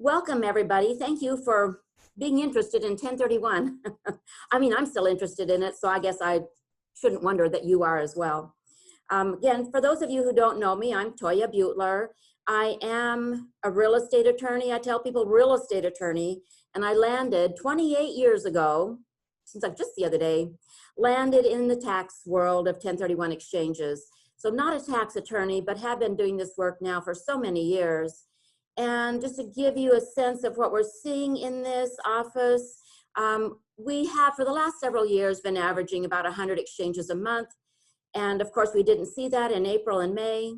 Welcome, everybody. Thank you for being interested in 1031. I mean, I'm still interested in it, so I guess I shouldn't wonder that you are as well. Again, for those of you who don't know me, I'm Toya Butler. I am a real estate attorney. I tell people real estate attorney, and I landed 28 years ago, seems like just the other day, landed in the tax world of 1031 exchanges. So not a tax attorney, but have been doing this work now for so many years. And just to give you a sense of what we're seeing in this office, we have for the last several years been averaging about 100 exchanges a month. And of course, we didn't see that in April and May,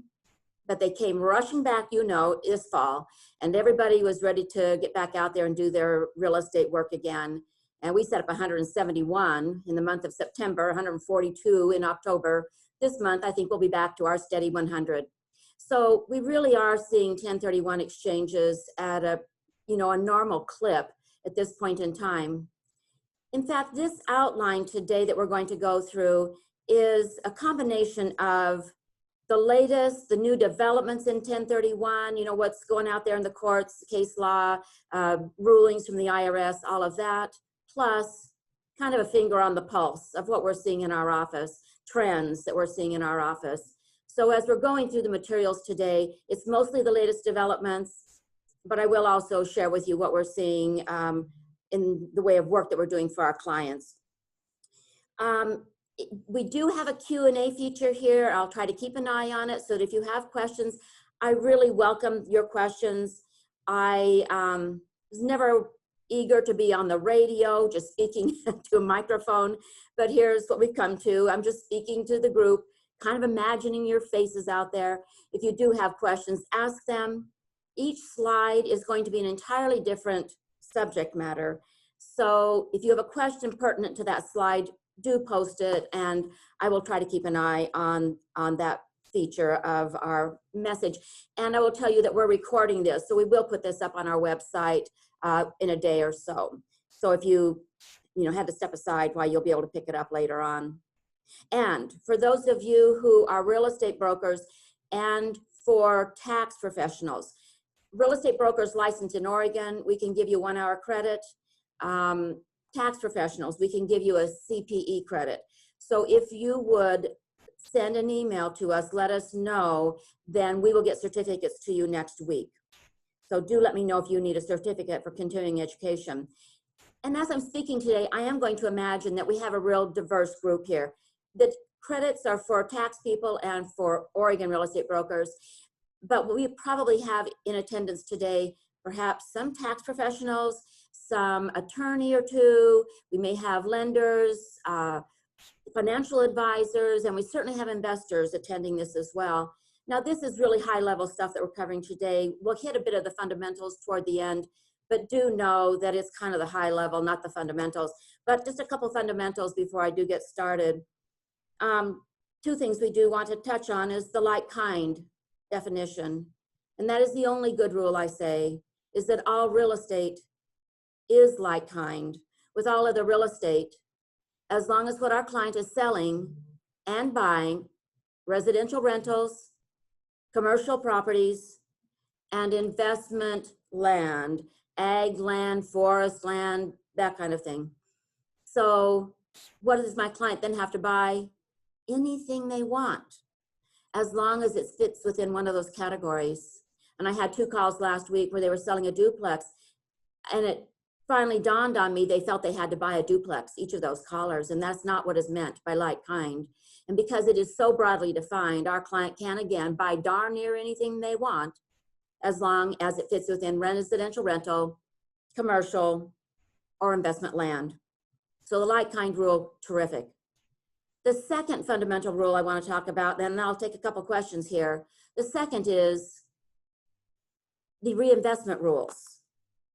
but they came rushing back, this fall. And everybody was ready to get back out there and do their real estate work again. And we set up 171 in the month of September, 142 in October. This month, I think we'll be back to our steady 100. So we really are seeing 1031 exchanges at a normal clip at this point in time. In fact, this outline today that we're going to go through is a combination of the latest, the new developments in 1031, what's going out there in the courts, case law, rulings from the IRS, all of that, plus kind of a finger on the pulse of what we're seeing in our office, trends that we're seeing in our office. So as we're going through the materials today, it's mostly the latest developments, but I will also share with you what we're seeing in the way of work that we're doing for our clients. We do have a Q&A feature here. I'll try to keep an eye on it so that if you have questions, I really welcome your questions. I was never eager to be on the radio, just speaking to a microphone, but here's what we've come to. I'm just speaking to the group, kind of imagining your faces out there. If you do have questions, ask them. Each slide is going to be an entirely different subject matter. So if you have a question pertinent to that slide, do post it, and I will try to keep an eye on that feature of our message. And I will tell you that we're recording this, so we will put this up on our website in a day or so. So if you had to step aside, why, you'll be able to pick it up later on. And for those of you who are real estate brokers and for tax professionals, real estate brokers licensed in Oregon, we can give you 1 hour credit. Tax professionals, we can give you a CPE credit. So if you would send an email to us, let us know, then we will get certificates to you next week. So do let me know if you need a certificate for continuing education. And as I'm speaking today, I am going to imagine that we have a real diverse group here. The credits are for tax people and for Oregon real estate brokers, but we probably have in attendance today perhaps some tax professionals, some attorney or two, we may have lenders, financial advisors, and we certainly have investors attending this as well. Now, this is really high-level stuff that we're covering today. We'll hit a bit of the fundamentals toward the end, but do know that it's kind of the high level, not the fundamentals. But just a couple fundamentals before I do get started. 2 things we do want to touch on is the like kind definition. And that is the only good rule, I say, is that all real estate is like kind with all other real estate, as long as what our client is selling and buying, residential rentals, commercial properties, and investment land, ag land, forest land, that kind of thing. So what does my client then have to buy? Anything they want, as long as it fits within one of those categories. And I had 2 calls last week where they were selling a duplex, and it finally dawned on me they felt they had to buy a duplex, each of those callers, and that's not what is meant by like kind. And because it is so broadly defined, our client can, again, buy darn near anything they want, as long as it fits within residential rental, commercial, or investment land. So the like kind rule, terrific. The second fundamental rule I want to talk about, then I'll take a couple questions here. The second is the reinvestment rules.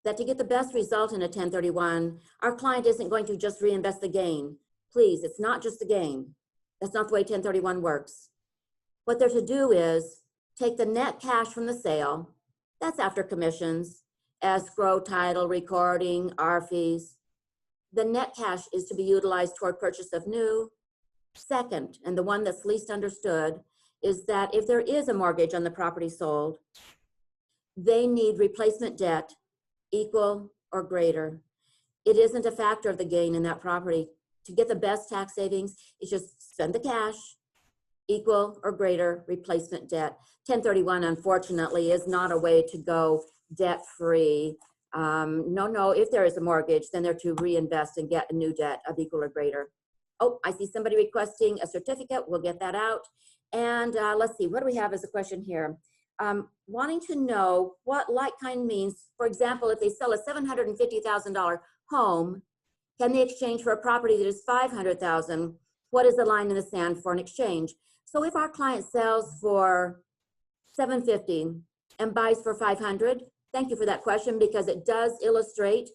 That to get the best result in a 1031, our client isn't going to just reinvest the gain. Please, it's not just the gain. That's not the way 1031 works. What they're to do is take the net cash from the sale, that's after commissions, escrow, title, recording, our fees. The net cash is to be utilized toward purchase of new. Second, and the one that's least understood, is that if there is a mortgage on the property sold, they need replacement debt equal or greater. It isn't a factor of the gain in that property. To get the best tax savings, it's just spend the cash, equal or greater replacement debt. 1031, unfortunately, is not a way to go debt-free. No, if there is a mortgage, then they're to reinvest and get a new debt of equal or greater. Oh, I see somebody requesting a certificate. We'll get that out. And let's see, what do we have as a question here? Wanting to know what like-kind means. For example, if they sell a $750,000 home, can they exchange for a property that is $500,000? What is the line in the sand for an exchange? So if our client sells for $750,000 and buys for $500,000, thank you for that question, because it does illustrate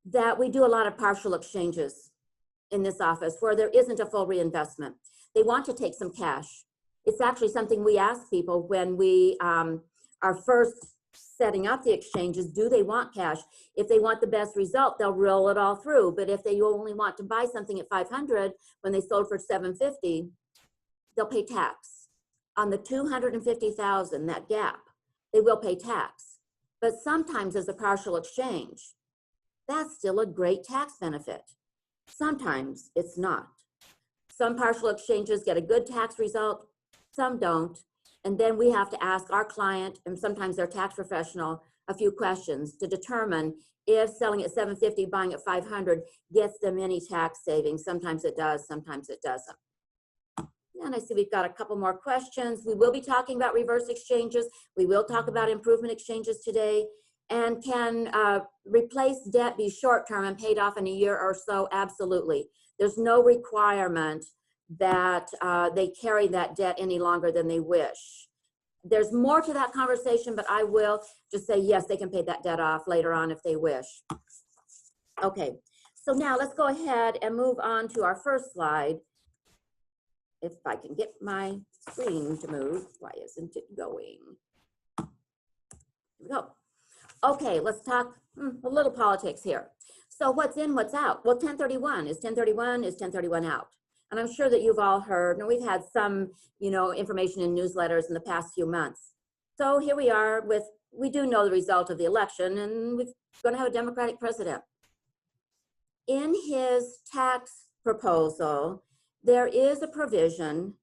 that we do a lot of partial exchanges in this office where there isn't a full reinvestment. They want to take some cash. It's actually something we ask people when we are first setting up the exchanges. Do they want cash? If they want the best result, they'll roll it all through. But if they only want to buy something at $500,000 when they sold for $750,000, they'll pay tax on the $250,000, that gap. They will pay tax. But sometimes as a partial exchange, that's still a great tax benefit. Sometimes it's not. Some partial exchanges get a good tax result, some don't. And then we have to ask our client, and sometimes their tax professional, a few questions to determine if selling at $750,000, buying at $500,000 gets them any tax savings. Sometimes it does, sometimes it doesn't. And I see we've got a couple more questions. We will be talking about reverse exchanges. We will talk about improvement exchanges today. And can replace debt be short-term and paid off in a year or so? Absolutely. There's no requirement that they carry that debt any longer than they wish. There's more to that conversation, but I will just say, yes, they can pay that debt off later on if they wish. Okay, so now let's go ahead and move on to our first slide. If I can get my screen to move, why isn't it going? Here we go. Okay, let's talk a little politics here. So what's in, what's out? Well, 1031, is 1031 out? And I'm sure that you've all heard, and we've had some, information in newsletters in the past few months. So here we are with, we do know the result of the election, and we're going to have a Democratic president. In his tax proposal, there is a provision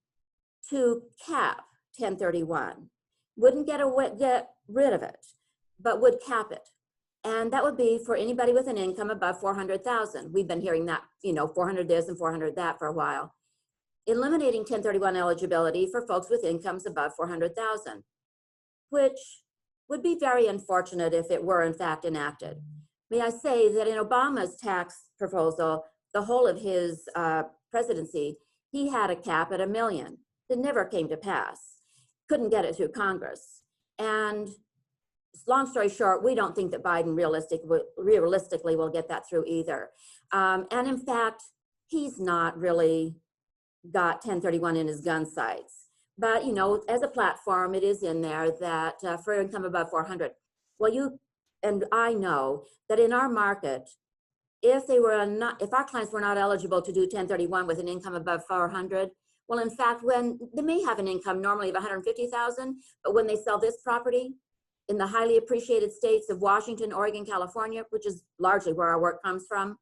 to cap 1031. Wouldn't get rid of it, but would cap it. And that would be for anybody with an income above 400,000. We've been hearing that, 400 this and 400 that for a while. Eliminating 1031 eligibility for folks with incomes above 400,000, which would be very unfortunate if it were in fact enacted. May I say that in Obama's tax proposal, the whole of his presidency, he had a cap at $1 million that never came to pass. Couldn't get it through Congress. And long story short, we don't think that Biden realistically will get that through either. And in fact, he's not really got 1031 in his gun sights. But, as a platform, it is in there that for income above 400. Well, you and I know that in our market, if our clients were not eligible to do 1031 with an income above 400, well, in fact, when they may have an income normally of 150,000, but when they sell this property, in the highly appreciated states of Washington, Oregon, California, which is largely where our work comes from,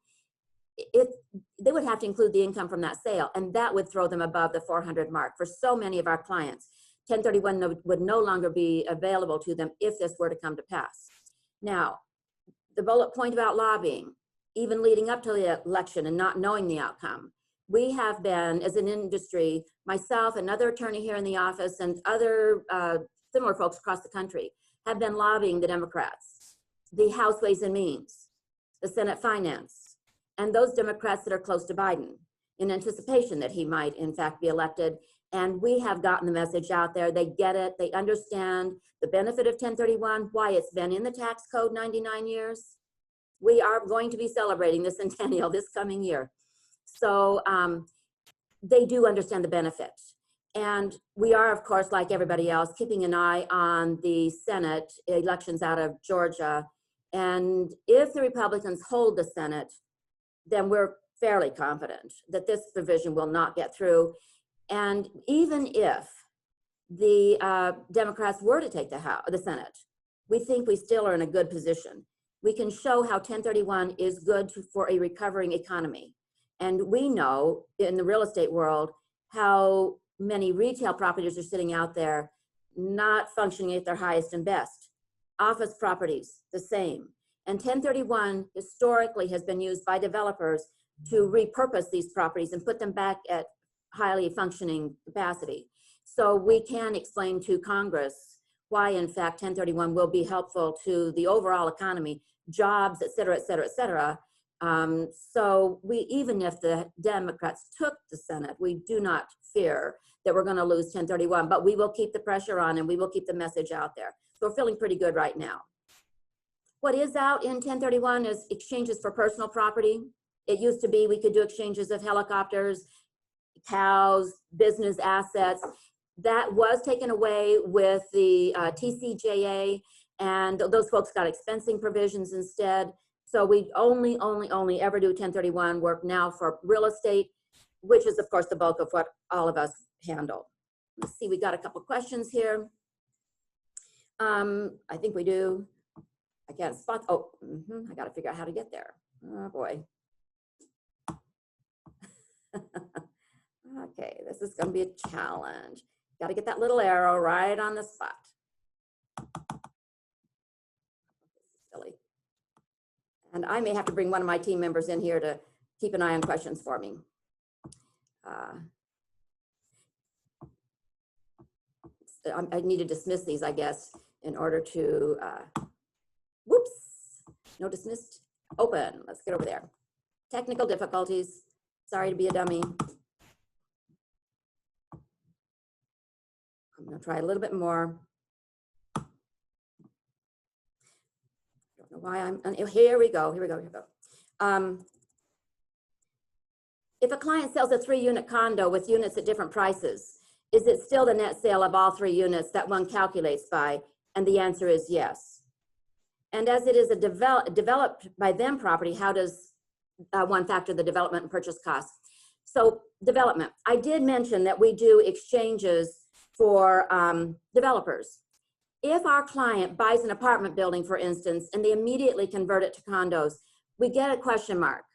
they would have to include the income from that sale, and that would throw them above the 400 mark. For so many of our clients, 1031 would no longer be available to them if this were to come to pass. Now, the bullet point about lobbying, even leading up to the election and not knowing the outcome, we have been, as an industry, myself, another attorney here in the office, and other similar folks across the country, have been lobbying the Democrats, the House Ways and Means, the Senate Finance, and those Democrats that are close to Biden in anticipation that he might in fact be elected. And we have gotten the message out there. They get it. They understand the benefit of 1031, why it's been in the tax code 99 years. We are going to be celebrating the centennial this coming year. So they do understand the benefits. And we are, of course, like everybody else, keeping an eye on the Senate elections out of Georgia. And if the Republicans hold the Senate, then we're fairly confident that this provision will not get through. And even if the Democrats were to take the Senate, we think we still are in a good position. We can show how 1031 is good for a recovering economy. And we know in the real estate world how many retail properties are sitting out there not functioning at their highest and best. Office properties, the same. And 1031 historically has been used by developers to repurpose these properties and put them back at highly functioning capacity. So we can explain to Congress why, in fact, 1031 will be helpful to the overall economy, jobs, et cetera, et cetera, et cetera. So even if the Democrats took the Senate, we do not fear that we're going to lose 1031, but we will keep the pressure on and we will keep the message out there. So we're feeling pretty good right now. What is out in 1031 is exchanges for personal property. It used to be we could do exchanges of helicopters, cows, business assets. That was taken away with the TCJA, and those folks got expensing provisions instead. So we only ever do 1031 work now for real estate, which is of course the bulk of what all of us handle. Let's see, we got a couple questions here. I think we do. I can't spot, I gotta figure out how to get there. Oh boy. Okay, this is gonna be a challenge. Got to get that little arrow right on the spot. Silly. And I may have to bring one of my team members in here to keep an eye on questions for me. I need to dismiss these, I guess, in order to, whoops, no dismissed, open. Let's get over there. Technical difficulties. Sorry to be a dummy. I'm going to try a little bit more. Don't know why I'm, here we go. If a client sells a 3-unit condo with units at different prices, is it still the net sale of all 3 units that one calculates by? And the answer is yes. And as it is a developed by them property, how does one factor the development and purchase costs? So development, I did mention that we do exchanges for developers. If our client buys an apartment building, for instance, and they immediately convert it to condos, we get a question mark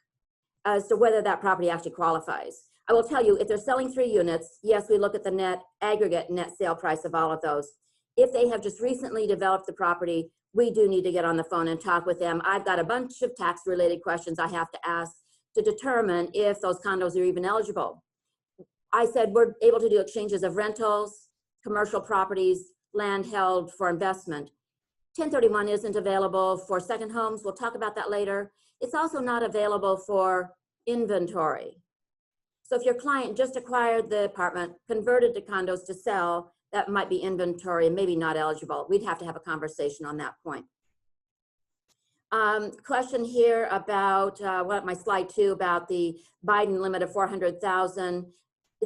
as to whether that property actually qualifies. I will tell you, if they're selling 3 units, yes, we look at the aggregate net sale price of all of those. If they have just recently developed the property, we do need to get on the phone and talk with them. I've got a bunch of tax-related questions I have to ask to determine if those condos are even eligible. I said we're able to do exchanges of rentals, commercial properties, land held for investment. 1031 isn't available for second homes. We'll talk about that later. It's also not available for inventory. So if your client just acquired the apartment, converted to condos to sell, that might be inventory and maybe not eligible. We'd have to have a conversation on that point. Question here about my slide 2 about the Biden limit of 400,000.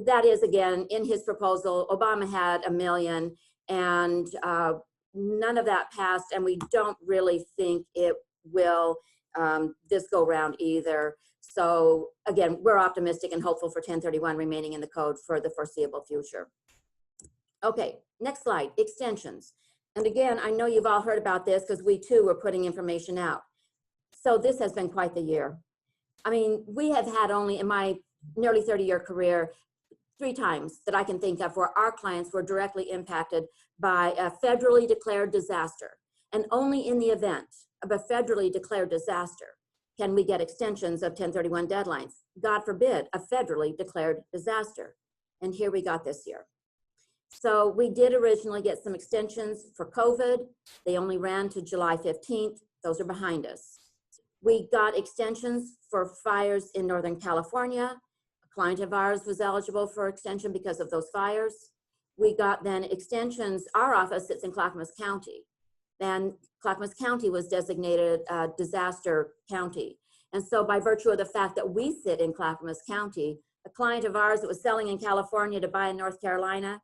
That is, again, in his proposal. Obama had $1 million, and none of that passed, and we don't really think it will this go round either. So again, we're optimistic and hopeful for 1031 remaining in the code for the foreseeable future. Okay, next slide, extensions. And again, I know you've all heard about this because we too were putting information out. So this has been quite the year. I mean, we have had only in my nearly 30-year career 3 times that I can think of where our clients were directly impacted by a federally declared disaster. And only in the event of a federally declared disaster can we get extensions of 1031 deadlines. God forbid, a federally declared disaster. And here we got this year. So we did originally get some extensions for COVID. They only ran to July 15th. Those are behind us. We got extensions for fires in Northern California. A client of ours was eligible for extension because of those fires. We got then extensions. Our office sits in Clackamas County, and Clackamas County was designated a disaster county. And so by virtue of the fact that we sit in Clackamas County, a client of ours that was selling in California to buy in North Carolina,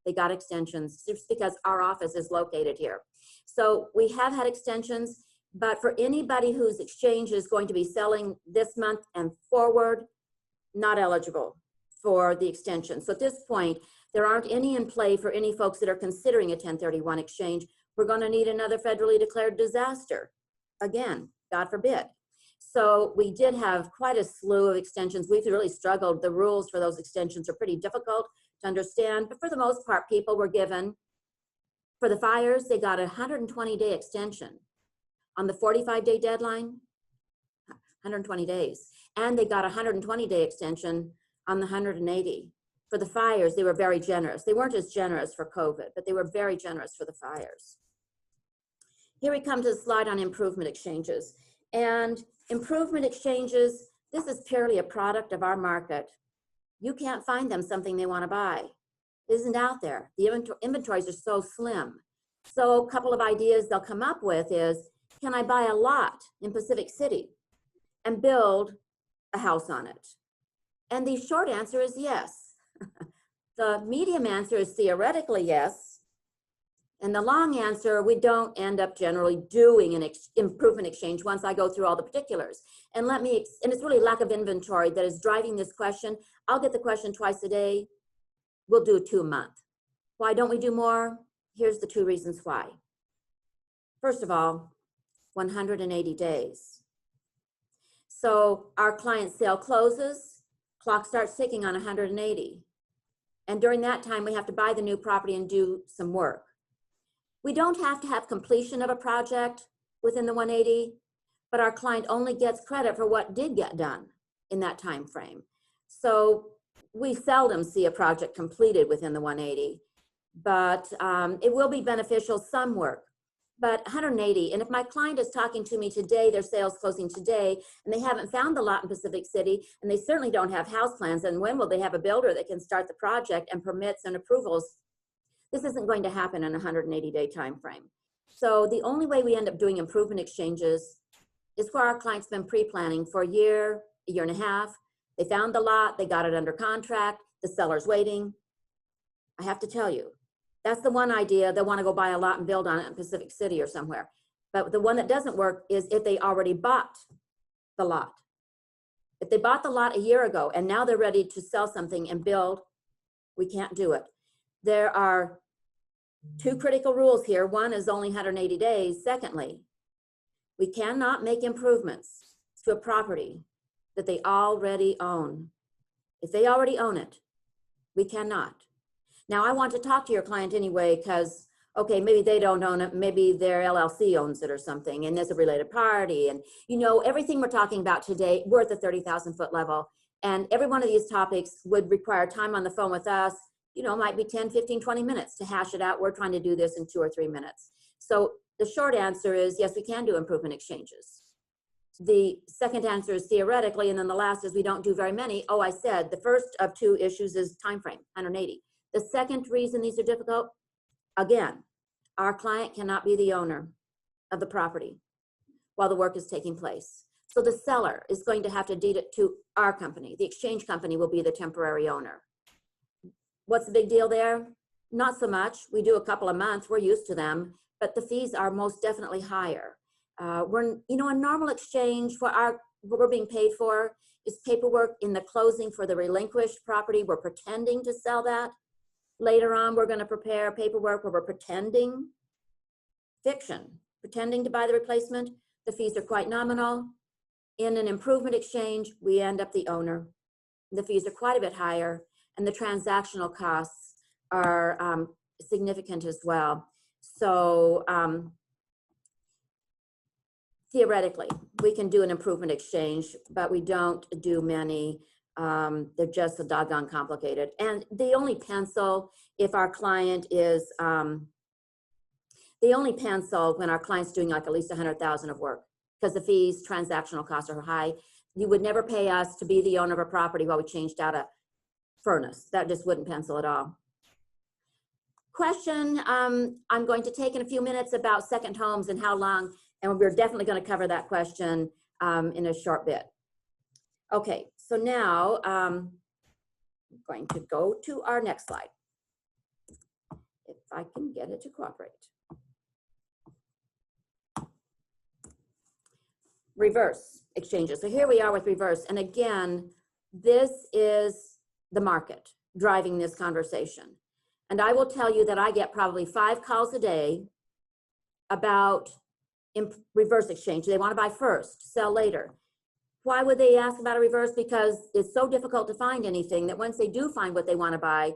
they got extensions just because our office is located here. So we have had extensions, but for anybody whose exchange is going to be selling this month and forward, not eligible for the extension. So at this point, there aren't any in play for any folks that are considering a 1031 exchange. we're going to need another federally declared disaster. Again, God forbid. So we did have quite a slew of extensions. We've really struggled. The rules for those extensions are pretty difficult to understand, but for the most part, people were given, for the fires, they got a 120-day extension. On the 45-day deadline, 120 days. And they got a 120-day extension on the 180. For the fires, they were very generous. They weren't as generous for COVID, but they were very generous for the fires. Here we come to the slide on improvement exchanges. And improvement exchanges, this is purely a product of our market. You can't find them something they want to buy. It isn't out there. The inventories are so slim. So a couple of ideas they'll come up with is, can I buy a lot in Pacific City and build a house on it? And the short answer is yes. The medium answer is theoretically yes. And the long answer, we don't end up generally doing an improvement exchange once I go through all the particulars. And and it's really lack of inventory that is driving this question. I'll get the question twice a day. We'll do 2 a month. Why don't we do more? Here's the 2 reasons why. First of all, 180 days. So our client sale closes, clock starts ticking on 180. And during that time, we have to buy the new property and do some work. We don't have to have completion of a project within the 180, but our client only gets credit for what did get done in that time frame. So we seldom see a project completed within the 180, but it will be beneficial, some work. But 180, and if my client is talking to me today, their sales closing today, and they haven't found the lot in Pacific City, and they certainly don't have house plans, and when will they have a builder that can start the project and permits and approvals? This isn't going to happen in a 180-day time frame. So the only way we end up doing improvement exchanges is where our client's been pre-planning for a year and a half. They found the lot, they got it under contract, the seller's waiting. I have to tell you, that's the one idea. They want to go buy a lot and build on it in Pacific City or somewhere. But the one that doesn't work is if they already bought the lot. If they bought the lot a year ago and now they're ready to sell something and build, we can't do it. There are 2 critical rules here. One is only 180 days. Secondly, we cannot make improvements to a property that they already own. If they already own it, we cannot. Now, I want to talk to your client anyway because, okay, maybe they don't own it, maybe their LLC owns it or something, and there's a related party. And, you know, everything we're talking about today, we're at the 30,000-foot level. And every one of these topics would require time on the phone with us. You know, might be 10, 15, 20 minutes to hash it out. We're trying to do this in 2 or 3 minutes. So the short answer is, yes, we can do improvement exchanges. The second answer is theoretically, and then the last is we don't do very many. Oh, I said the first of 2 issues is time frame, 180. The second reason these are difficult, again, our client cannot be the owner of the property while the work is taking place. So the seller is going to have to deed it to our company. The exchange company will be the temporary owner. What's the big deal there? Not so much. We do a couple a month. We're used to them, but the fees are most definitely higher. You know, a normal exchange for what we're being paid for is paperwork in the closing for the relinquished property. We're pretending to sell that. Later on, we're going to prepare paperwork where we're pretending, fiction, pretending to buy the replacement. The fees are quite nominal. In an improvement exchange, we end up the owner. The fees are quite a bit higher, and the transactional costs are significant as well. So theoretically, we can do an improvement exchange, but we don't do many. They're just so doggone complicated. And they only pencil if our client is, they only pencil when our client's doing like at least 100,000 of work, because the fees, transactional costs are high. You would never pay us to be the owner of a property while we changed out a furnace. That just wouldn't pencil at all. Question I'm going to take in a few minutes about second homes and how long, and we're definitely going to cover that question in a short bit. Okay, so now I'm going to go to our next slide. If I can get it to cooperate. Reverse exchanges. So here we are with reverse. And again, this is the market driving this conversation. And I will tell you that I get probably 5 calls a day about reverse exchange. They want to buy first, sell later. Why would they ask about a reverse? Because it's so difficult to find anything that once they do find what they want to buy,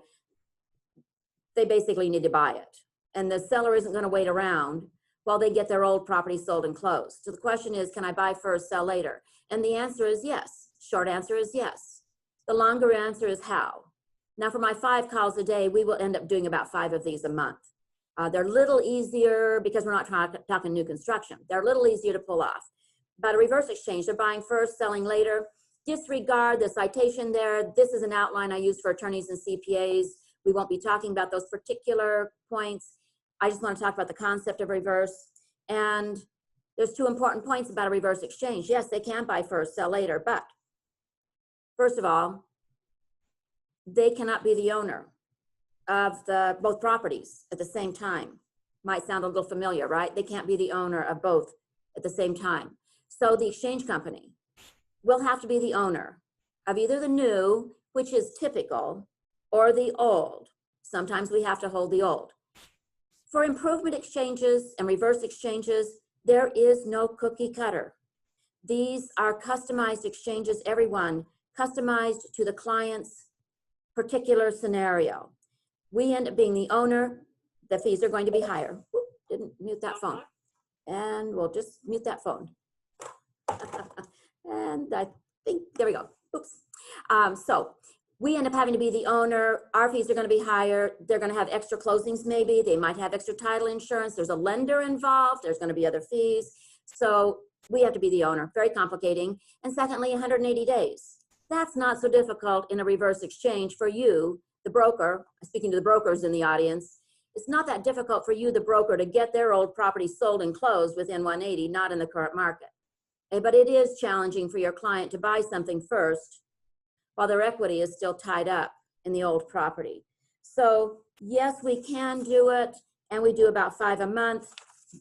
they basically need to buy it. And the seller isn't going to wait around while they get their old property sold and closed. So the question is, can I buy first, sell later? And the answer is yes. Short answer is yes. The longer answer is how. Now for my 5 calls a day, we will end up doing about 5 of these a month. They're a little easier because we're not talking new construction. They're a little easier to pull off. But a reverse exchange, they're buying first, selling later. Disregard the citation there. This is an outline I use for attorneys and CPAs. We won't be talking about those particular points. I just want to talk about the concept of reverse. And there's 2 important points about a reverse exchange. Yes, they can buy first, sell later, but first of all, they cannot be the owner of both properties at the same time. Might sound a little familiar, right? They can't be the owner of both at the same time. So the exchange company will have to be the owner of either the new, which is typical, or the old. Sometimes we have to hold the old. For improvement exchanges and reverse exchanges, there is no cookie cutter. These are customized exchanges, everyone, customized to the client's particular scenario. We end up being the owner. The fees are going to be higher. Whoop, didn't mute that phone. And we'll just mute that phone. And I think, there we go. Oops. So we end up having to be the owner. Our fees are going to be higher. They're going to have extra closings maybe. They might have extra title insurance. There's a lender involved. There's going to be other fees. So we have to be the owner. Very complicating. And secondly, 180 days. That's not so difficult in a reverse exchange for you, the broker. Speaking to the brokers in the audience, it's not that difficult for you, the broker, to get their old property sold and closed within 180, not in the current market. But it is challenging for your client to buy something first while their equity is still tied up in the old property. So yes, we can do it, and we do about 5 a month,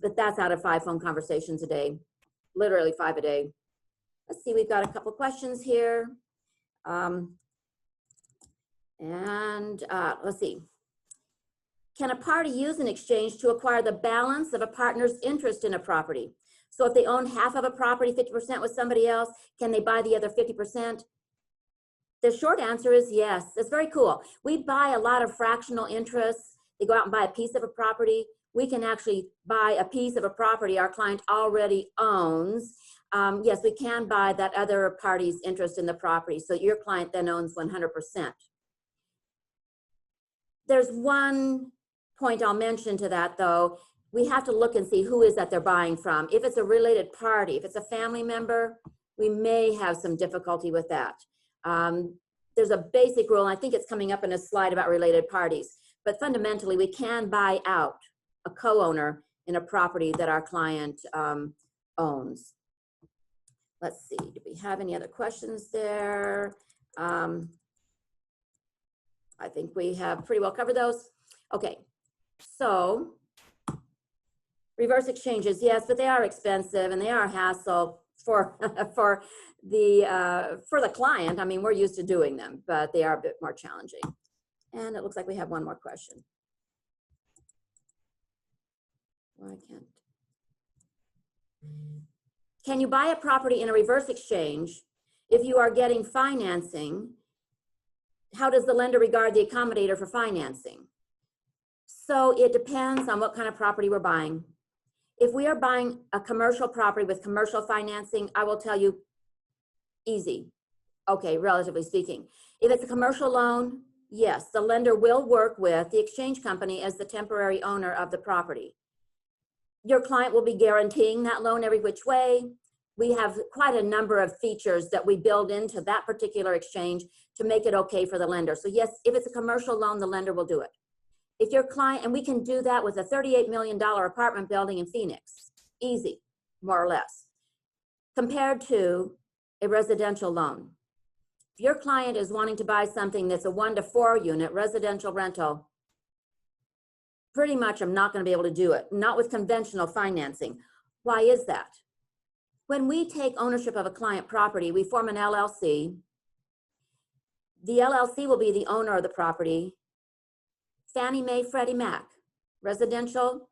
but that's out of 5 phone conversations a day, literally 5 a day. Let's see, we've got a couple questions here. Let's see. Can a party use an exchange to acquire the balance of a partner's interest in a property? So if they own half of a property, 50% with somebody else, can they buy the other 50%? The short answer is yes. That's very cool. We buy a lot of fractional interests. They go out and buy a piece of a property. We can actually buy a piece of a property our client already owns. Yes, we can buy that other party's interest in the property. So your client then owns 100%. There's one point I'll mention to that though. We have to look and see who is that they're buying from. If it's a related party, if it's a family member, we may have some difficulty with that. There's a basic rule, and I think it's coming up in a slide about related parties, but fundamentally we can buy out a co-owner in a property that our client owns. Let's see, do we have any other questions there? I think we have pretty well covered those. Okay, so reverse exchanges, yes, but they are expensive and they are a hassle for the client. I mean, we're used to doing them, but they are a bit more challenging. And it looks like we have one more question. Why can't? Can you buy a property in a reverse exchange if you are getting financing? How does the lender regard the accommodator for financing? So it depends on what kind of property we're buying. If we are buying a commercial property with commercial financing, I will tell you, easy. Okay, relatively speaking. If it's a commercial loan, yes, the lender will work with the exchange company as the temporary owner of the property. Your client will be guaranteeing that loan every which way. We have quite a number of features that we build into that particular exchange to make it okay for the lender. So yes, if it's a commercial loan, the lender will do it. If your client, and we can do that with a $38 million apartment building in Phoenix, easy, more or less, compared to a residential loan. If your client is wanting to buy something that's a 1 to 4 unit residential rental, pretty much I'm not going to be able to do it, not with conventional financing. Why is that? When we take ownership of a client property, we form an LLC. The LLC will be the owner of the property. Fannie Mae, Freddie Mac, residential,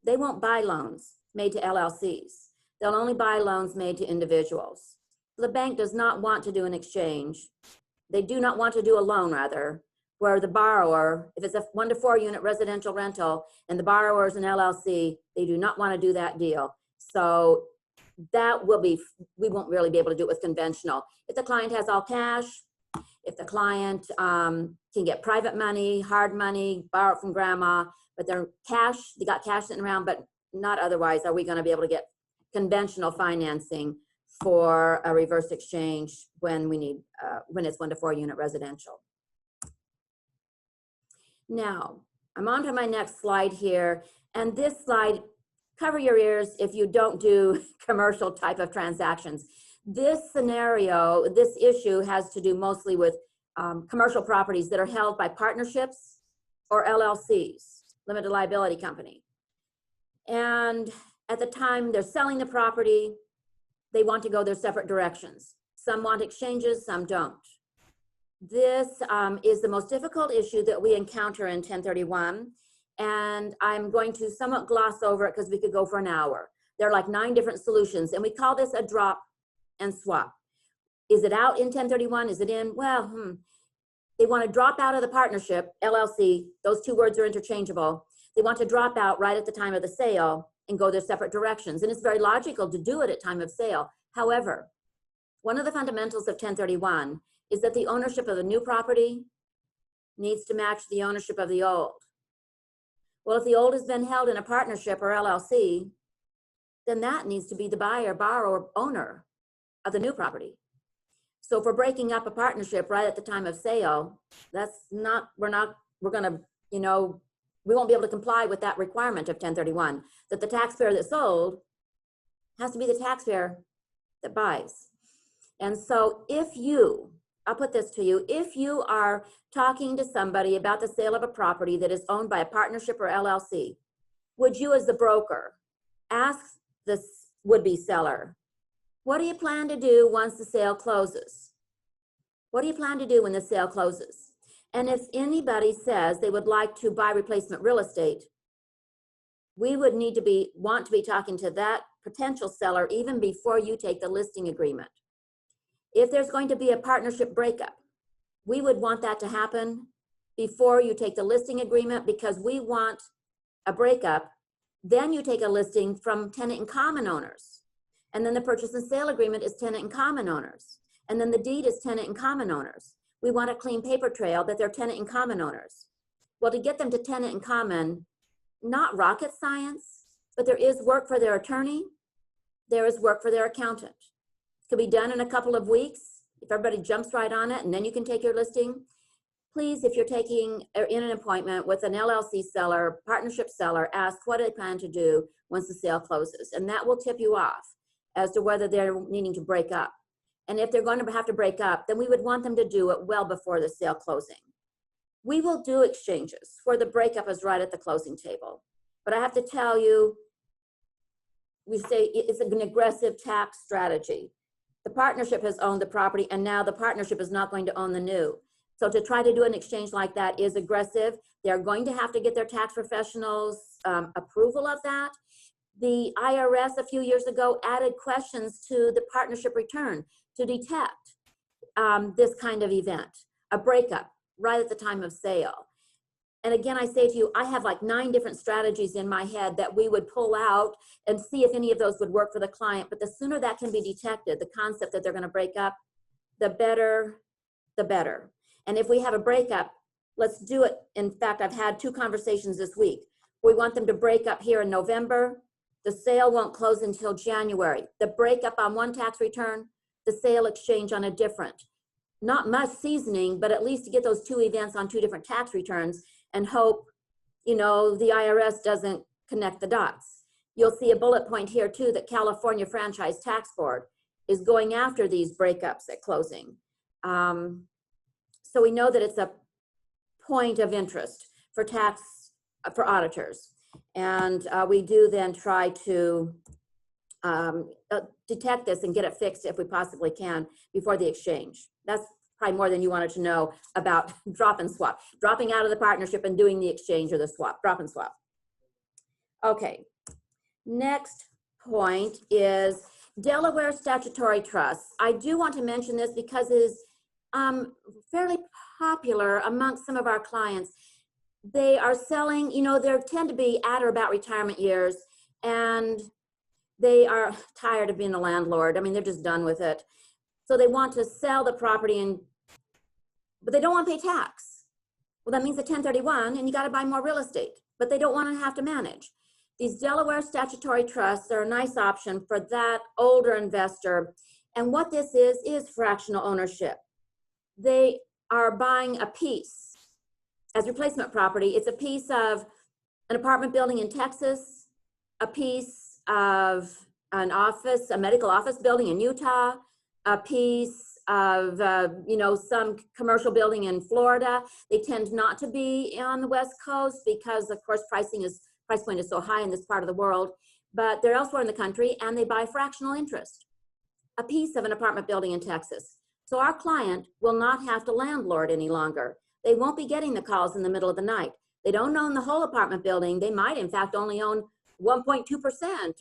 they won't buy loans made to LLCs. They'll only buy loans made to individuals. The bank does not want to do an exchange. They do not want to do a loan, rather, where the borrower, if it's a 1 to 4 unit residential rental and the borrower is an LLC, they do not want to do that deal. So that will be, we won't really be able to do it with conventional. If the client has all cash, if the client can get private money, hard money, borrow it from grandma, but they're cash, they got cash sitting around, but not otherwise are we going to be able to get conventional financing for a reverse exchange when we need, when it's 1 to 4 unit residential. Now, I'm on to my next slide here, and this slide, cover your ears if you don't do commercial type of transactions. This scenario, this issue has to do mostly with commercial properties that are held by partnerships or LLCs, limited liability company. And at the time they're selling the property, they want to go their separate directions. Some want exchanges, some don't. This is the most difficult issue that we encounter in 1031, and I'm going to somewhat gloss over it because we could go for an hour. There are like 9 different solutions, and we call this a drop and swap. Is it out in 1031? Is it in? Well, they want to drop out of the partnership, LLC, those 2 words are interchangeable. They want to drop out right at the time of the sale and go their separate directions, and it's very logical to do it at time of sale. However, one of the fundamentals of 1031 is that the ownership of the new property needs to match the ownership of the old. Well, if the old has been held in a partnership or LLC, then that needs to be the buyer, borrower, owner of the new property. So if we're breaking up a partnership right at the time of sale, that's not, we're gonna, you know, we won't be able to comply with that requirement of 1031, that the taxpayer that sold has to be the taxpayer that buys. And so if you, I'll put this to you, if you are talking to somebody about the sale of a property that is owned by a partnership or LLC, would you as the broker ask the would-be seller, what do you plan to do once the sale closes? What do you plan to do when the sale closes? And if anybody says they would like to buy replacement real estate, we would need to want to be talking to that potential seller even before you take the listing agreement. If there's going to be a partnership breakup, we would want that to happen before you take the listing agreement, because we want a breakup. Then you take a listing from tenant in common owners. And then the purchase and sale agreement is tenant in common owners. And then the deed is tenant in common owners. We want a clean paper trail that they're tenant in common owners. Well, to get them to tenant in common, not rocket science, but there is work for their attorney. There is work for their accountant. Could be done in a couple of weeks if everybody jumps right on it, and then you can take your listing. Please, if you're taking in an appointment with an LLC seller, partnership seller, ask what they plan to do once the sale closes, and that will tip you off as to whether they're needing to break up. And if they're going to have to break up, then we would want them to do it well before the sale closing. We will do exchanges where the breakup is right at the closing table, but I have to tell you, we say it's an aggressive tax strategy. The partnership has owned the property, and now the partnership is not going to own the new. So to try to do an exchange like that is aggressive. They're going to have to get their tax professionals' approval of that. The IRS a few years ago added questions to the partnership return to detect this kind of event, a breakup right at the time of sale. And again, I say to you, I have like 9 different strategies in my head that we would pull out and see if any of those would work for the client. But the sooner that can be detected, the concept that they're going to break up, the better, the better. And if we have a breakup, let's do it. In fact, I've had 2 conversations this week. We want them to break up here in November. The sale won't close until January. The breakup on one tax return, the sale exchange on a different. Not much seasoning, but at least to get those 2 events on 2 different tax returns and hope, you know, the IRS doesn't connect the dots. You'll see a bullet point here too that California Franchise Tax Board is going after these breakups at closing. So we know that it's a point of interest for for auditors. And we do then try to detect this and get it fixed if we possibly can before the exchange. That's probably more than you wanted to know about drop and swap, dropping out of the partnership and doing the exchange or the swap, drop and swap. Okay, Next point is Delaware statutory trusts. I do want to mention this because it is fairly popular amongst some of our clients. They are selling, you know, they tend to be at or about retirement years, and they are tired of being a landlord. I mean, they're just done with it. So they want to sell the property, but they don't want to pay tax. Well, that means a 1031, and you got to buy more real estate, but they don't want to have to manage. These Delaware statutory trusts are a nice option for that older investor. And what this is fractional ownership. They are buying a piece as replacement property. It's a piece of an apartment building in Texas, a piece of an office, a medical office building in Utah, a piece of, you know, some commercial building in Florida. They tend not to be on the West Coast because, of course, price point is so high in this part of the world, but they're elsewhere in the country, and they buy fractional interest, a piece of an apartment building in Texas. So our client will not have to landlord any longer. They won't be getting the calls in the middle of the night. They don't own the whole apartment building. They might, in fact, only own 1.2%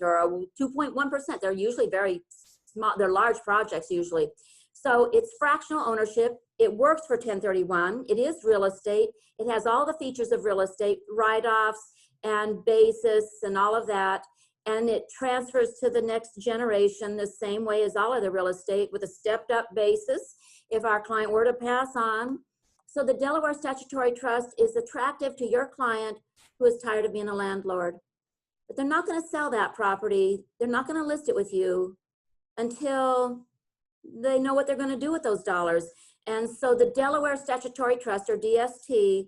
or 2.1%. They're usually very small. They're large projects usually. So it's fractional ownership. It works for 1031. It is real estate. It has all the features of real estate, write-offs and basis and all of that. And it transfers to the next generation the same way as all other real estate, with a stepped up basis if our client were to pass on. So the Delaware Statutory Trust is attractive to your client who is tired of being a landlord. But they're not going to sell that property. They're not going to list it with you until they know what they're going to do with those dollars. And so the Delaware Statutory Trust, or DST,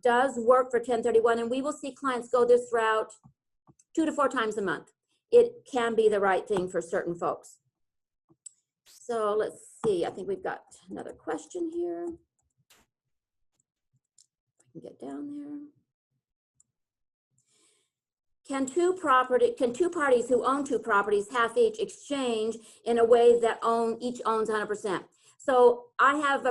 does work for 1031, and we will see clients go this route 2 to 4 times a month. It can be the right thing for certain folks. So let's see, I think we've got another question here. I can get down there. Can two parties who own 2 properties half each exchange in a way that each owns 100%? So I have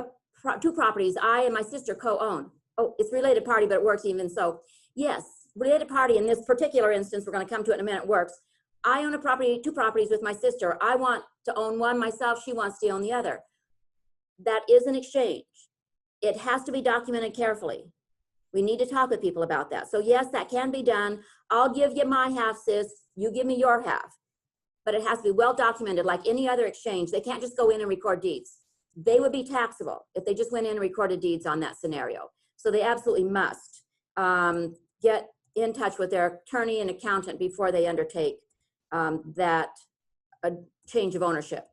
2 properties I and my sister co-own. Oh, it's related party, but it works even so. Yes, related party in this particular instance, we're going to come to it in a minute, works. I own 2 properties with my sister. I want to own one myself. She wants to own the other. That is an exchange. It has to be documented carefully. We need to talk with people about that. So yes, that can be done. I'll give you my half, sis. You give me your half. But it has to be well documented like any other exchange. They can't just go in and record deeds. They would be taxable if they just went in and recorded deeds on that scenario. So they absolutely must get in touch with their attorney and accountant before they undertake that change of ownership.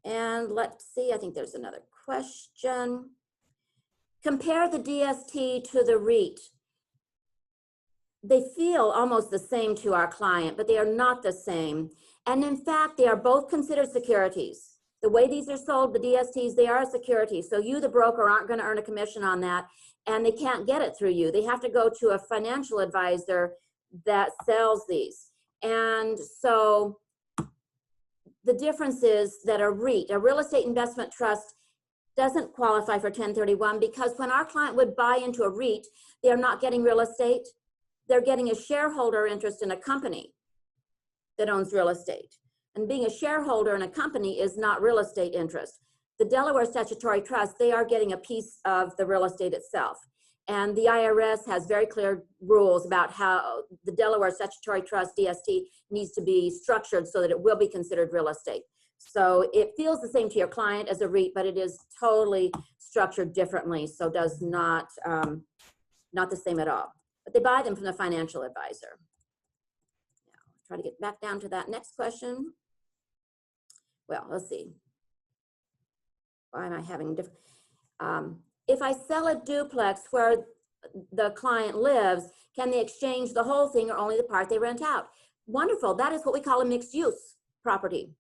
And let's see, I think there's another question. Compare the DST to the REIT. They feel almost the same to our client, but they are not the same. And in fact, they are both considered securities. The way these are sold, the DSTs, they are a security. So you, the broker, aren't going to earn a commission on that, and they can't get it through you. They have to go to a financial advisor that sells these. And so the difference is that a REIT, a real estate investment trust, doesn't qualify for 1031 because when our client would buy into a REIT, they're not getting real estate. They're getting a shareholder interest in a company that owns real estate. And being a shareholder in a company is not real estate interest. The Delaware Statutory Trust, they are getting a piece of the real estate itself. And the IRS has very clear rules about how the Delaware Statutory Trust, DST, needs to be structured so that it will be considered real estate. So it feels the same to your client as a REIT, but it is totally structured differently, so does not, not the same at all. But they buy them from the financial advisor. Now, try to get back down to that next question. Well, let's see. Why am I having different? If I sell a duplex where the client lives, can they exchange the whole thing or only the part they rent out? Wonderful. That is what we call a mixed use property.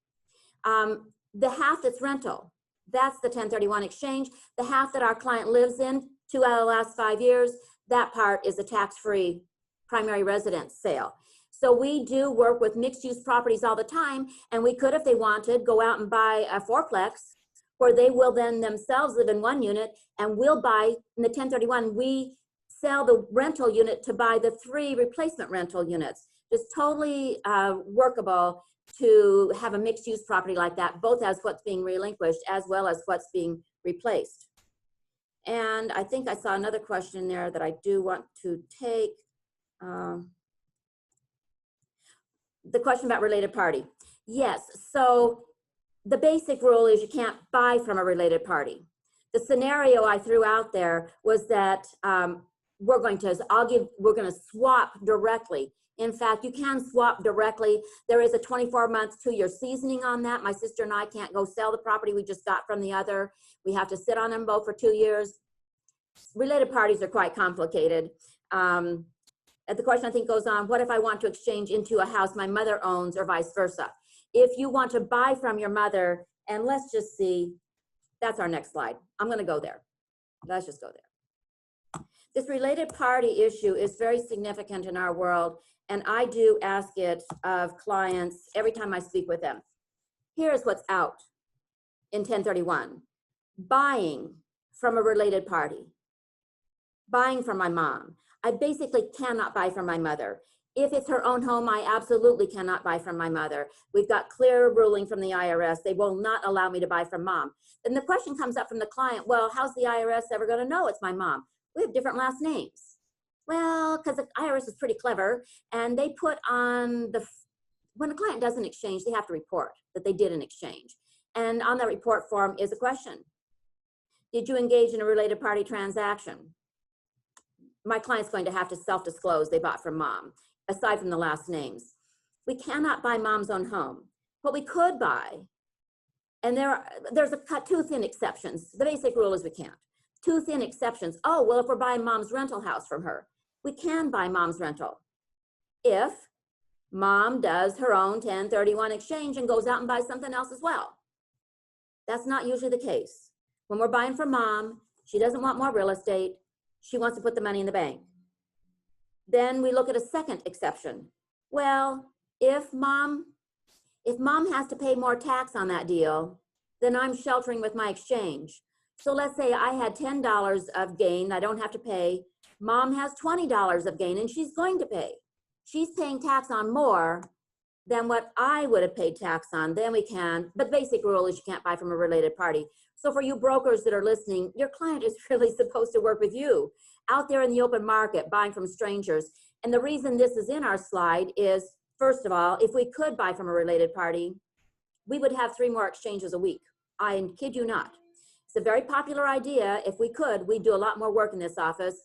The half that's rental, that's the 1031 exchange. The half that our client lives in 2 out of the last 5 years, that part is a tax-free primary residence sale. So we do work with mixed use properties all the time, and we could, if they wanted, go out and buy a 4-plex where they will then themselves live in 1 unit, and we'll buy, in the 1031, we sell the rental unit to buy the 3 replacement rental units. just totally workable to have a mixed-use property like that, both as what's being relinquished as well as what's being replaced. And I think I saw another question there that I do want to take. The question about related party. Yes, so the basic rule is you can't buy from a related party. The scenario I threw out there was that we're going to swap directly. In fact, you can swap directly. There is a 24-month, 2-year seasoning on that. My sister and I can't go sell the property we just got from the other. We have to sit on them both for 2 years. Related parties are quite complicated. The question I think goes on, what if I want to exchange into a house my mother owns or vice versa? If you want to buy from your mother, and let's just see, that's our next slide. I'm going to go there. Let's just go there. This related party issue is very significant in our world, and I do ask it of clients every time I speak with them. Here's what's out in 1031. Buying from a related party. Buying from my mom. I basically cannot buy from my mother. If it's her own home, I absolutely cannot buy from my mother. We've got clear ruling from the IRS. They will not allow me to buy from mom. Then the question comes up from the client, well, how's the IRS ever going to know it's my mom? We have different last names. Well, because the IRS is pretty clever, and they put on when a client does an exchange, they have to report that they did an exchange. And on that report form is a question. Did you engage in a related party transaction? My client's going to have to self-disclose they bought from mom, aside from the last names. We cannot buy mom's own home. What we could buy, and there's two thin exceptions. The basic rule is we can't. Two thin exceptions. Oh, well, if we're buying mom's rental house from her, we can buy mom's rental. If mom does her own 1031 exchange and goes out and buys something else as well. That's not usually the case. When we're buying from mom, she doesn't want more real estate. She wants to put the money in the bank. Then we look at a second exception. Well, if mom has to pay more tax on that deal, then I'm sheltering with my exchange. So let's say I had $10 of gain, I don't have to pay. Mom has $20 of gain and she's going to pay. She's paying tax on more than what I would have paid tax on, then we can, but basic rule is you can't buy from a related party. So for you brokers that are listening, your client is really supposed to work with you out there in the open market, buying from strangers. And the reason this is in our slide is, first of all, if we could buy from a related party, we would have 3 more exchanges a week. I kid you not. It's a very popular idea. If we could, we'd do a lot more work in this office.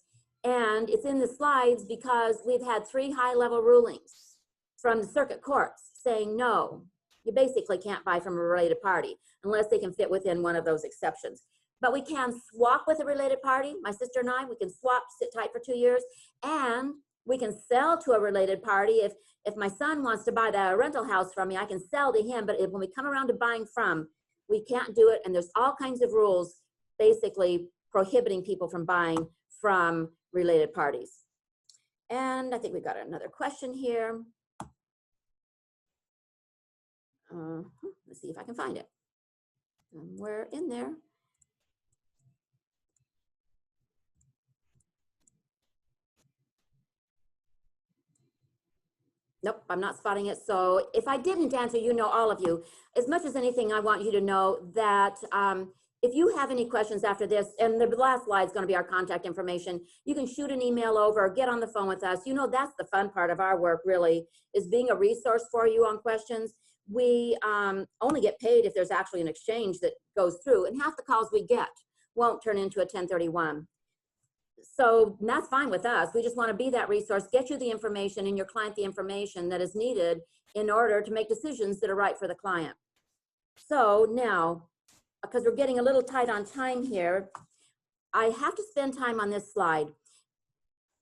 And it's in the slides because we've had 3 high-level rulings from the circuit courts saying, no, you basically can't buy from a related party unless they can fit within one of those exceptions. But we can swap with a related party. My sister and I, we can swap, sit tight for 2 years, and we can sell to a related party. If my son wants to buy the rental house from me, I can sell to him, but when we come around to buying from, we can't do it, and there's all kinds of rules basically prohibiting people from buying from related parties. And I think we've got another question here. Let's see if I can find it. Somewhere in there. Nope, I'm not spotting it. So if I didn't answer, you know, all of you, as much as anything, I want you to know that if you have any questions after this, and the last slide is going to be our contact information, you can shoot an email over, get on the phone with us. You know, that's the fun part of our work, really, is being a resource for you on questions. We only get paid if there's actually an exchange that goes through, and half the calls we get won't turn into a 1031. So that's fine with us. We just want to be that resource, get you the information and your client the information that is needed in order to make decisions that are right for the client. So now, because we're getting a little tight on time here, I have to spend time on this slide.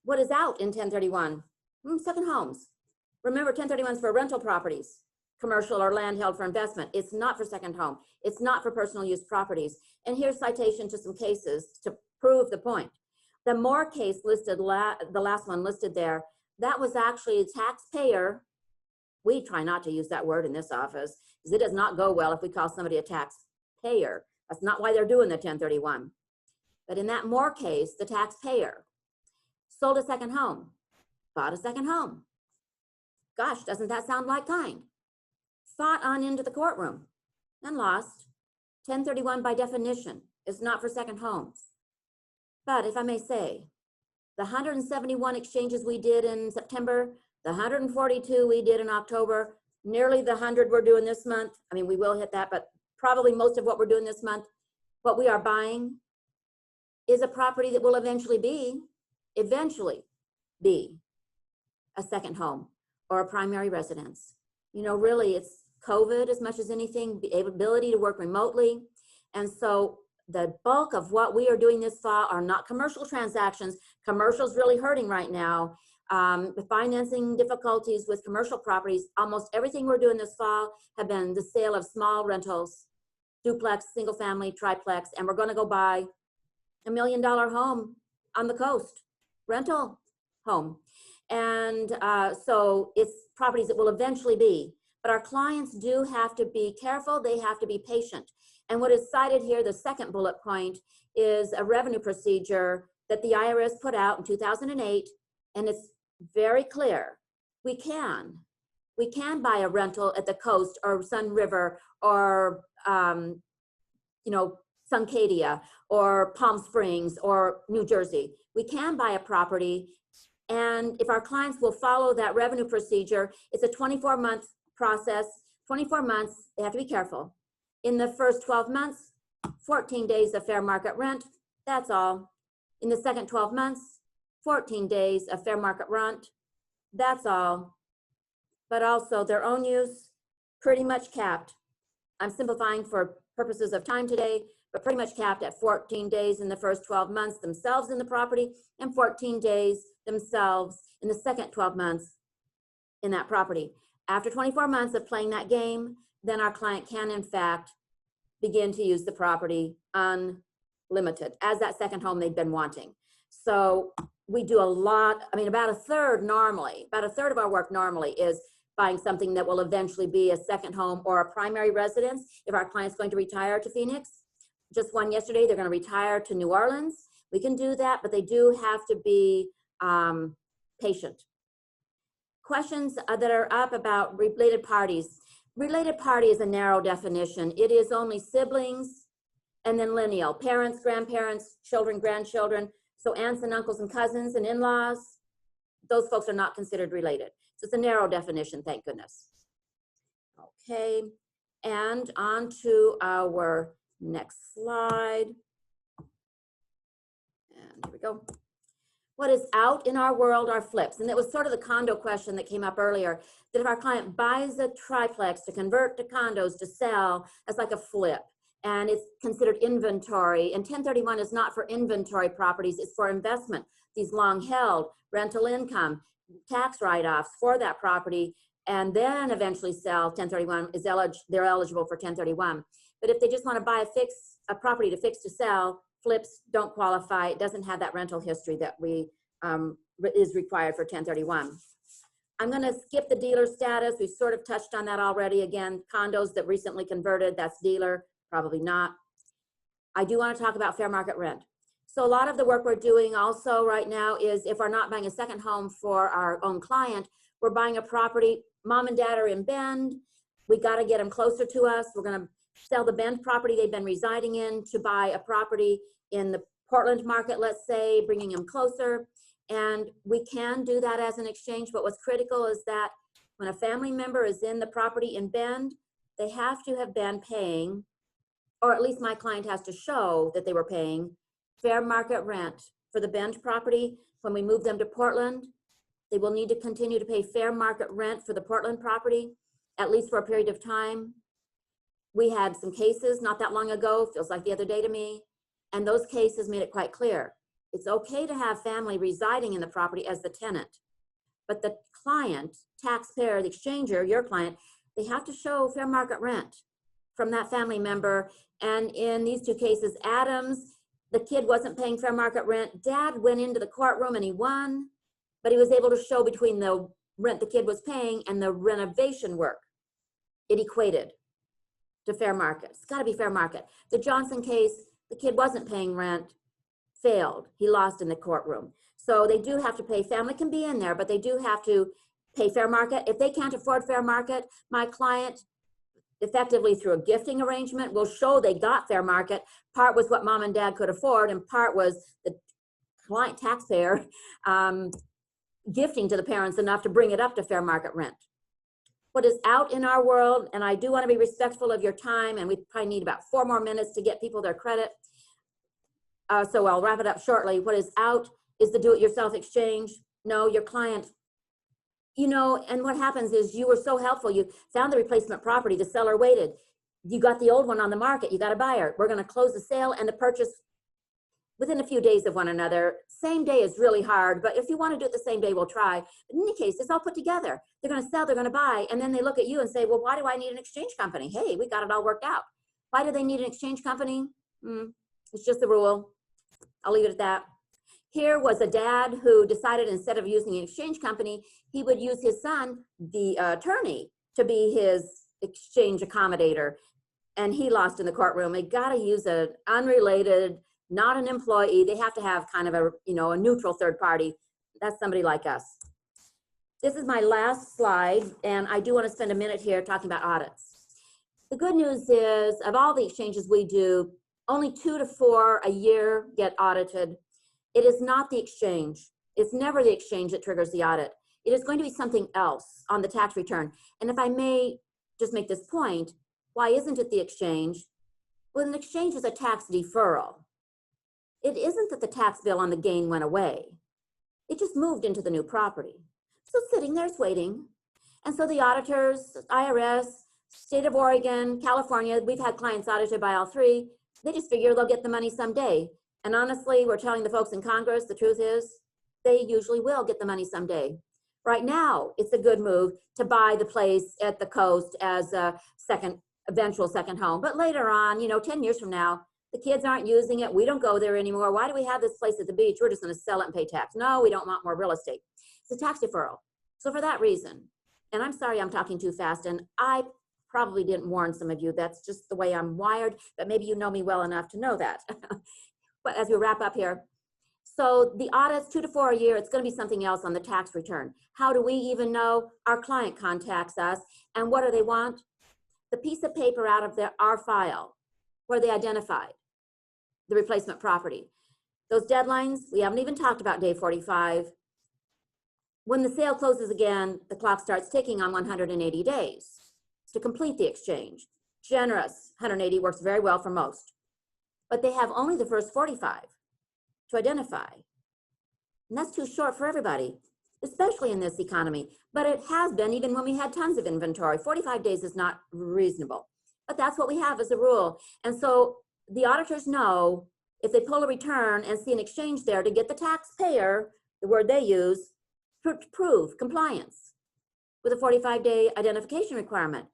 What is out in 1031? Second homes. Remember, 1031 is for rental properties, commercial or land held for investment. It's not for second home. It's not for personal use properties. And here's citation to some cases to prove the point. The Moore case listed, the last one listed there, that was actually a taxpayer. We try not to use that word in this office because it does not go well if we call somebody a taxpayer. That's not why they're doing the 1031. But in that Moore case, the taxpayer sold a second home, bought a second home. Gosh, doesn't that sound like kind? Fought on into the courtroom and lost. 1031 by definition is not for second homes. But if I may say, the 171 exchanges we did in September, the 142 we did in October, nearly the 100 we're doing this month. I mean, we will hit that, but probably most of what we're doing this month, what we are buying is a property that will eventually be a second home or a primary residence. You know, really it's COVID as much as anything, the ability to work remotely. And so the bulk of what we are doing this fall are not commercial transactions. Commercial's really hurting right now. The financing difficulties with commercial properties, almost everything we're doing this fall have been the sale of small rentals, duplex, single family, triplex, and we're gonna go buy $1 million home on the coast, rental home. And so it's properties that will eventually be, but our clients do have to be careful, they have to be patient. And what is cited here, the second bullet point, is a revenue procedure that the IRS put out in 2008, and it's very clear. We can buy a rental at the coast or Sun River or, you know, Suncadia or Palm Springs or New Jersey. We can buy a property, and if our clients will follow that revenue procedure, it's a 24-month process. 24 months, they have to be careful. In the first 12 months, 14 days of fair market rent, that's all. In the second 12 months, 14 days of fair market rent, that's all. But also their own use, pretty much capped. I'm simplifying for purposes of time today, but pretty much capped at 14 days in the first 12 months themselves in the property and 14 days themselves in the second 12 months in that property. After 24 months of playing that game, then our client can in fact begin to use the property unlimited as that second home they've been wanting. So we do a lot, I mean, about a third of our work normally is buying something that will eventually be a second home or a primary residence. If our client's going to retire to Phoenix, just one yesterday, they're going to retire to New Orleans. We can do that, but they do have to be patient. Questions that are up about related parties. Related party is a narrow definition. It is only siblings and then lineal, parents, grandparents, children, grandchildren. So aunts and uncles and cousins and in-laws, those folks are not considered related. So it's a narrow definition, thank goodness. Okay, and on to our next slide. And here we go. What is out in our world are flips. And it was sort of the condo question that came up earlier, that if our client buys a triplex to convert to condos to sell, that's like a flip. And it's considered inventory. And 1031 is not for inventory properties, it's for investment. These long held, rental income, tax write-offs for that property, and then eventually sell. 1031 is they're eligible for 1031. But if they just want to buy a property to fix to sell, flips don't qualify. It doesn't have that rental history that is required for 1031. I'm going to skip the dealer status. We've sort of touched on that already. Again, condos that recently converted, that's dealer, probably not. I do want to talk about fair market rent. So a lot of the work we're doing also right now is if we're not buying a second home for our own client, we're buying a property, mom and dad are in Bend, we got to get them closer to us. We're going to sell the Bend property they've been residing in to buy a property in the Portland market, let's say, bringing them closer. And we can do that as an exchange, but what's critical is that when a family member is in the property in Bend, they have to have been paying, or at least my client has to show that they were paying fair market rent for the Bend property. When we move them to Portland, they will need to continue to pay fair market rent for the Portland property, at least for a period of time. We had some cases not that long ago, feels like the other day to me, and those cases made it quite clear. It's okay to have family residing in the property as the tenant, but the client, taxpayer, the exchanger, your client, they have to show fair market rent from that family member. And in these two cases, Adams, the kid wasn't paying fair market rent. Dad went into the courtroom and he won, but he was able to show between the rent the kid was paying and the renovation work, it equated to fair market. It's got to be fair market. The Johnson case, the kid wasn't paying rent, failed. He lost in the courtroom. So they do have to pay. Family can be in there, but they do have to pay fair market. If they can't afford fair market, my client effectively through a gifting arrangement will show they got fair market. Part was what mom and dad could afford, and part was the client taxpayer gifting to the parents enough to bring it up to fair market rent. What is out in our world, and I do want to be respectful of your time, and we probably need about 4 more minutes to get people their credit. So I'll wrap it up shortly. What is out is the do-it-yourself exchange. No, your client, you know, and what happens is you were so helpful. You found the replacement property, the seller waited. You got the old one on the market, you got a buyer. We're going to close the sale and the purchase within a few days of one another. Same day is really hard, but if you want to do it the same day, we'll try. But in any case, it's all put together. They're going to sell, they're going to buy, and then they look at you and say, well, why do I need an exchange company? Hey, we got it all worked out. Why do they need an exchange company? It's just the rule. I'll leave it at that. Here was a dad who decided instead of using an exchange company, he would use his son, the attorney, to be his exchange accommodator. And he lost in the courtroom. They got to use an unrelated, not an employee. They have to have kind of a, you know, a neutral third party. That's somebody like us. This is my last slide, and I do want to spend a minute here talking about audits. The good news is, of all the exchanges we do, only 2 to 4 a year get audited. It is not the exchange. It's never the exchange that triggers the audit. It is going to be something else on the tax return. And if I may just make this point, why isn't it the exchange? Well, an exchange is a tax deferral. It isn't that the tax bill on the gain went away. It just moved into the new property. So sitting there is waiting. And so the auditors, IRS, State of Oregon, California, we've had clients audited by all 3. They just figure they'll get the money someday. And honestly, we're telling the folks in Congress, the truth is, they usually will get the money someday. Right now, it's a good move to buy the place at the coast as a eventual second home. But later on, you know, 10 years from now, the kids aren't using it. We don't go there anymore. Why do we have this place at the beach? We're just going to sell it and pay tax. No, we don't want more real estate. It's a tax deferral. So for that reason, and I'm sorry I'm talking too fast, and I probably didn't warn some of you. That's just the way I'm wired, but maybe you know me well enough to know that. But as we wrap up here, so the audits, 2 to 4 a year, it's going to be something else on the tax return. How do we even know? Our client contacts us, and what do they want? The piece of paper out of our file where they identified the replacement property. Those deadlines, we haven't even talked about day 45. When the sale closes again, the clock starts ticking on 180 days to complete the exchange. Generous, 180 works very well for most. But they have only the first 45 to identify. And that's too short for everybody, especially in this economy. But it has been even when we had tons of inventory. 45 days is not reasonable. But that's what we have as a rule. And so the auditors know if they pull a return and see an exchange there, to get the taxpayer, the word they use, to prove compliance with a 45-day identification requirement.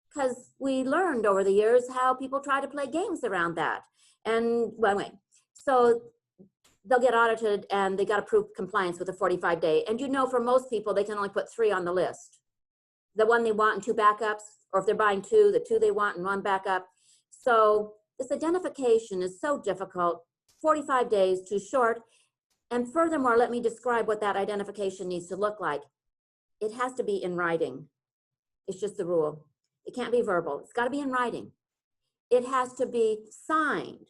Because we learned over the years how people try to play games around that. And well, anyway, so they'll get audited and they got to prove compliance with a 45-day. And you know, for most people, they can only put 3 on the list. The one they want and 2 backups, or if they're buying 2, the 2 they want and 1 backup. So this identification is so difficult, 45 days too short. And furthermore, let me describe what that identification needs to look like. It has to be in writing. It's just the rule. It can't be verbal. It's got to be in writing. It has to be signed.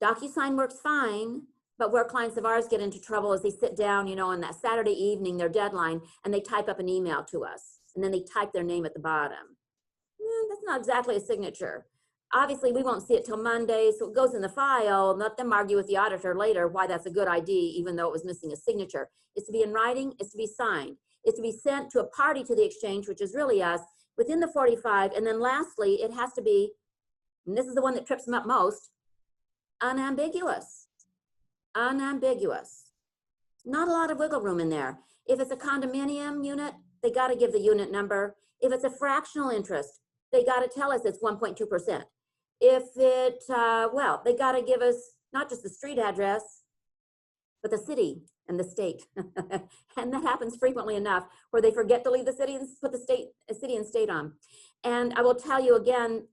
DocuSign works fine, but where clients of ours get into trouble is they sit down, you know, on that Saturday evening, their deadline, and they type up an email to us, and then they type their name at the bottom. That's not exactly a signature. Obviously, we won't see it till Monday, so it goes in the file, and let them argue with the auditor later why that's a good ID, even though it was missing a signature. It's to be in writing, it's to be signed. It's to be sent to a party to the exchange, which is really us, within the 45, and then lastly, it has to be, and this is the one that trips them up most, unambiguous. Unambiguous. Not a lot of wiggle room in there. If it's a condominium unit, they got to give the unit number. If it's a fractional interest, they got to tell us it's 1.2%. If it, well, they got to give us not just the street address, but the city and the state. And that happens frequently enough where they forget to leave the city and put the city and state on. And I will tell you again,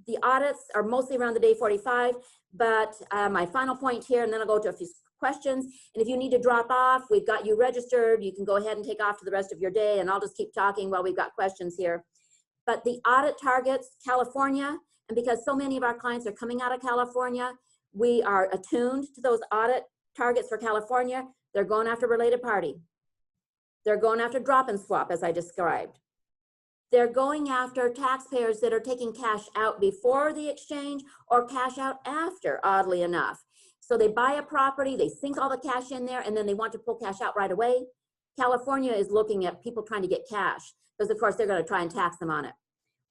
the audits are mostly around the day 45, but my final point here, and then I'll go to a few questions. And if you need to drop off, we've got you registered. You can go ahead and take off to the rest of your day, and I'll just keep talking while we've got questions here. But the audit targets, California, and because so many of our clients are coming out of California, we are attuned to those audit targets for California. They're going after related party. They're going after drop and swap, as I described. They're going after taxpayers that are taking cash out before the exchange or cash out after, oddly enough. So they buy a property, they sink all the cash in there, and then they want to pull cash out right away. California is looking at people trying to get cash because, of course, they're going to try and tax them on it.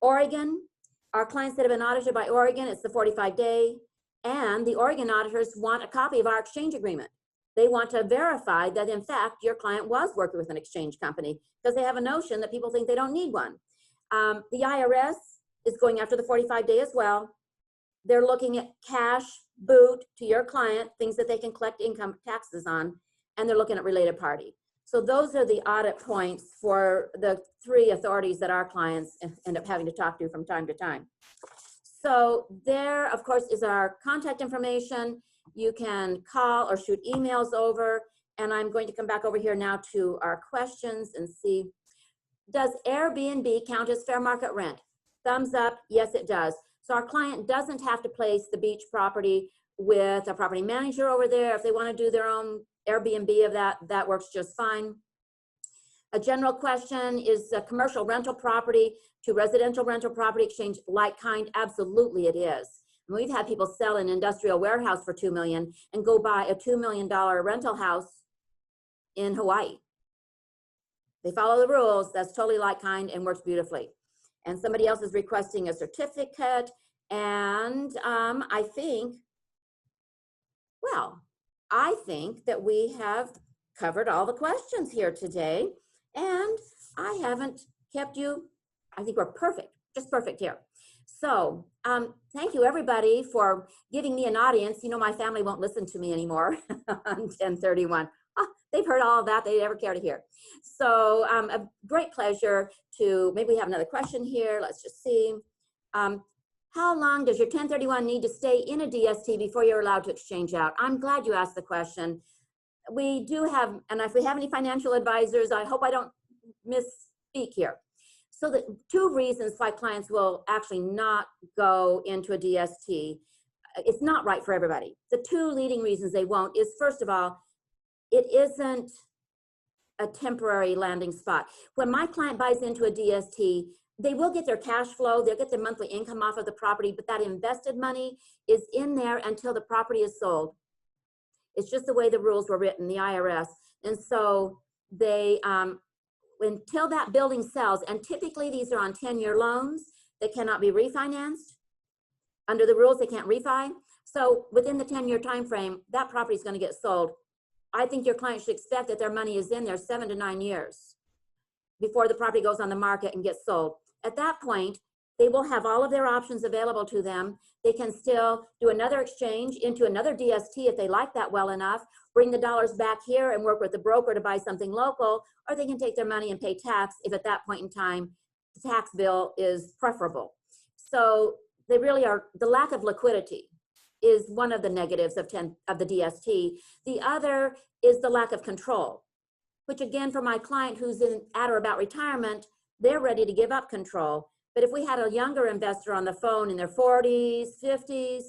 Oregon, our clients that have been audited by Oregon, it's the 45-day, and the Oregon auditors want a copy of our exchange agreement. They want to verify that, in fact, your client was working with an exchange company because they have a notion that people think they don't need one. The IRS is going after the 45-day as well. They're looking at cash, boot to your client, things that they can collect income taxes on, and they're looking at related party. So those are the audit points for the 3 authorities that our clients end up having to talk to from time to time. So there, of course, is our contact information. You can call or shoot emails over, and I'm going to come back over here now to our questions and see, does Airbnb count as fair market rent? Thumbs up, yes it does. So our client doesn't have to place the beach property with a property manager over there. If they want to do their own Airbnb of that, that works just fine. A general question, is a commercial rental property to residential rental property exchange like kind? Absolutely it is. And we've had people sell an industrial warehouse for $2 million and go buy a $2 million rental house in Hawaii. They follow the rules. That's totally like kind and works beautifully. And somebody else is requesting a certificate. And I think that we have covered all the questions here today. And I haven't kept you, I think we're perfect, just perfect here. So thank you everybody for giving me an audience. You know, my family won't listen to me anymore on 1031. They've heard all of that, they never care to hear. So a great pleasure to, maybe we have another question here, let's just see. How long does your 1031 need to stay in a DST before you're allowed to exchange out? I'm glad you asked the question. We do have, and if we have any financial advisors, I hope I don't misspeak here. So the 2 reasons why clients will actually not go into a DST, it's not right for everybody. The 2 leading reasons they won't is, first of all, it isn't a temporary landing spot. When my client buys into a DST, they will get their cash flow, they'll get their monthly income off of the property, but that invested money is in there until the property is sold. It's just the way the rules were written, the IRS. And so they, until that building sells, and typically these are on 10-year loans that cannot be refinanced. Under the rules, they can't refi. So within the 10-year time frame, that property is going to get sold. I think your client should expect that their money is in there 7 to 9 years before the property goes on the market and gets sold. At that point, they will have all of their options available to them. They can still do another exchange into another DST if they like that well enough, bring the dollars back here and work with the broker to buy something local, or they can take their money and pay tax if at that point in time the tax bill is preferable. So they really are, the lack of liquidity is one of the negatives of the DST. The other is the lack of control, which again, for my client who's at or about retirement, they're ready to give up control. But if we had a younger investor on the phone in their 40s, 50s,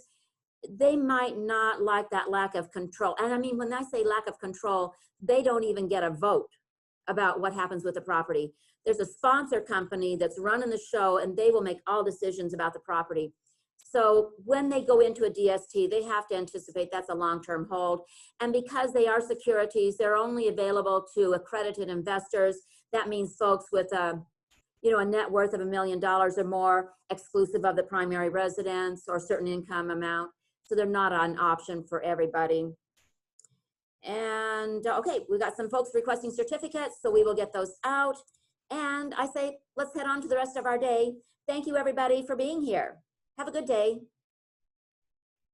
they might not like that lack of control. And I mean, when I say lack of control, they don't even get a vote about what happens with the property. There's a sponsor company that's running the show and they will make all decisions about the property. So when they go into a DST, they have to anticipate that's a long-term hold. And because they are securities, they're only available to accredited investors. That means folks with a net worth of $1 million or more, exclusive of the primary residence or certain income amount. So they're not an option for everybody. And okay, we've got some folks requesting certificates, so we will get those out. And I say, let's head on to the rest of our day. Thank you everybody for being here. Have a good day.